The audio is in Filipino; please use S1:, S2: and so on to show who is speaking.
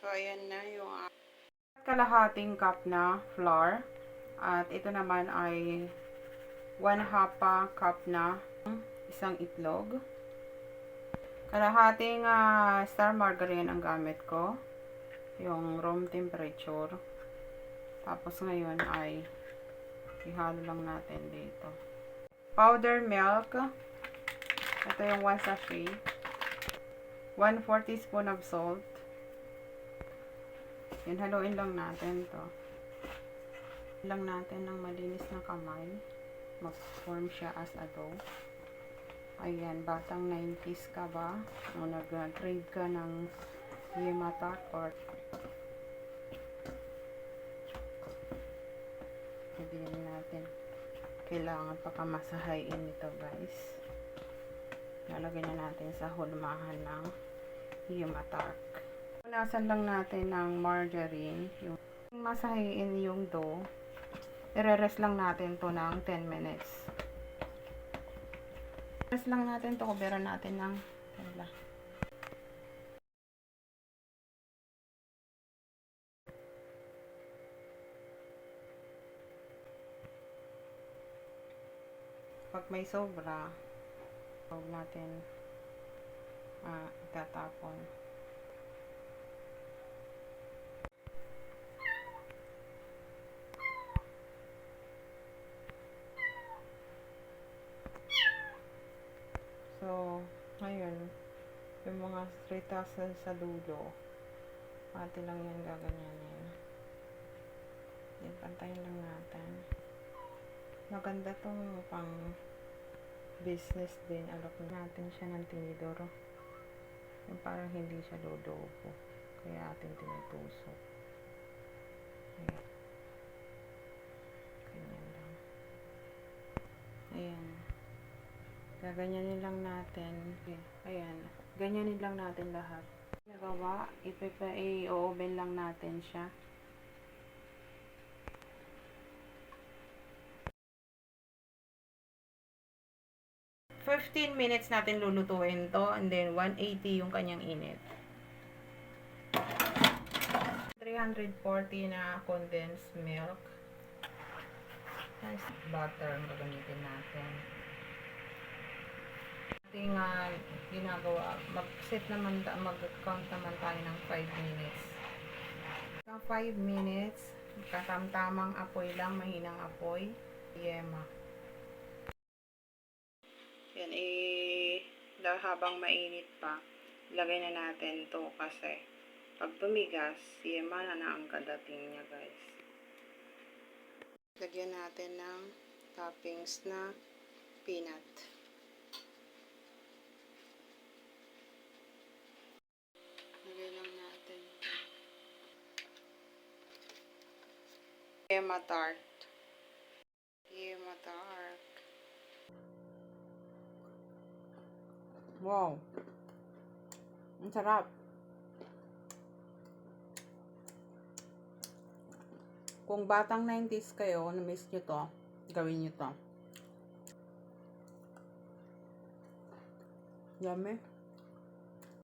S1: So, ayan na yung
S2: kalahating cup na flour. At ito naman ay 1/2 cup na isang itlog. Kalahating star margarine ang gamit ko. Yung room temperature. Tapos ngayon ay ihalo lang natin dito. Powder milk. Ito yung 1 sachet. 1/4 teaspoon of salt. Yan, haluin lang natin to. Lang natin ng malinis na kamay. Mag-form siya as a dough. Ayan, batang 90s ka ba? O nag-trade ka ng Yematak or hindi natin kailangan pakamasahayin ito, guys. Lalagyan na natin sa hulmahan ng Yematak. Punasan lang natin ng margarine. Yung masahiin yung dough, i-rest lang natin to ng 10 minutes. Rest lang natin to, kuberan natin ng tela. Pag may sobra, huwag natin itatapon. So, ngayon, yung mga stritas sa dulo, pati lang yan gaganyanin. Yan, pantayin lang natin. Maganda tong pang business din. Alok natin siya ng tinidor. Yung parang hindi siya lodobo. Kaya atin tinutusok. Ayan. Ganyan lang. Ayan. Gaganyanin lang natin. Ayan. Ganyanin lang natin lahat. Nagawa, i-oven lang natin siya. $15 minutes natin lulutuin to, and then 180 yung kanyang init. 340 na condensed milk. Nice butter ang gagamitin natin. Ating ginagawa, mag-set naman, mag-count naman tayo ng 5 minutes. 5 minutes, katamtamang apoy lang, mahinang apoy, yema. Yan, habang mainit pa, lagay na natin to kasi pag tumigas, yema na ang kadating niya, guys. Lagyan natin ng toppings na peanut. Lagay lang natin Yema tart. Yema tart. Wow. Ang sarap. Kung batang 90s kayo, na-miss nyo to, gawin nyo to. Yummy.